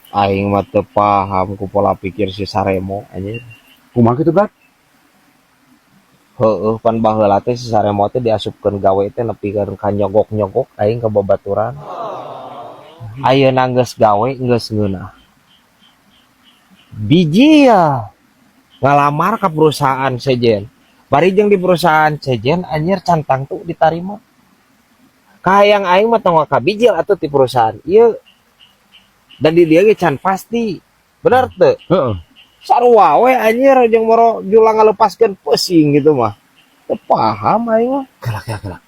Aing mah teu paham ku pola pikir si Saremo anjir. Kumaha kitu, Brad? Heueuh pan baheula teh si Saremo teh diasupkeun gawe teh nepikeun ka nyogok-nyogok aing ke babaturan. Ayeuna geus gawe geus ngeunah. Biji ya ngalamar ke perusahaan sejen. Bari jeung di perusahaan sejen anjir cantang tuh ditarima. Kahayang aing mah tong kabijil atuh ti perusahaan ieu. Dan di dia ge can pasti. Bener teu? Heeh. Sarua we anjir jeung moro julang ngalepaskeun pusing gitu mah. Teu paham aing mah. Kelak.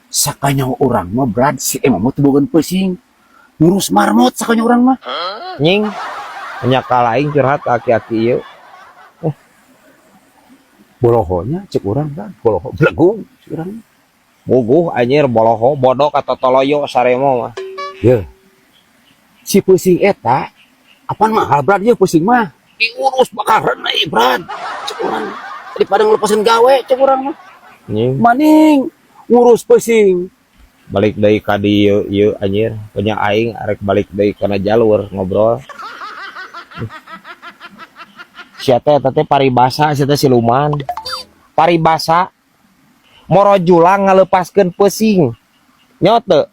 Sakanya orang mah, Brad, si emang mah teu bogan pusing. Ngurus marmot sakanya orang mah. Nying nya kala aing curhat aki-aki ieu. Bolohonya cek urang, Brad. Boloho blegung cek urang. Buguh anjir boloho bodoh kata toloyo Saremo mah. Ye. Si pusing eta apaan mahal, Brad, ye pusing mah. Diurus bakaran deui, Brad. Cek urang. Daripada ngelepasin gawe cek urang mah. Nying Maning ngurus pusing. balik deui ka dieu ieu anjir. Punya aing arek balik deui kana jalur ngobrol. Sia teh paribasa sia teh siluman. Paribasa moro julang ngalepaskeun pusing. Nyaho teu?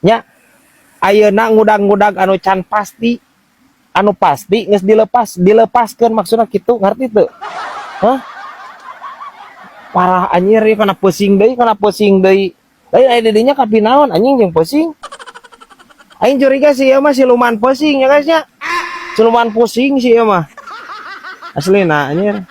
Nya ayeuna ngudag-ngudag anu can pasti. Anu pasti geus dilepaskeun maksudna kitu ngarti teu? Hah? Parah anjir ieu kana pusing deui. Lain aya di dinya kapinaon anjing jeung pusing. Aing curiga sih ieu mah siluman pusing ya guys ya. Siluman pusing sih ieu mah. Aslina anjir.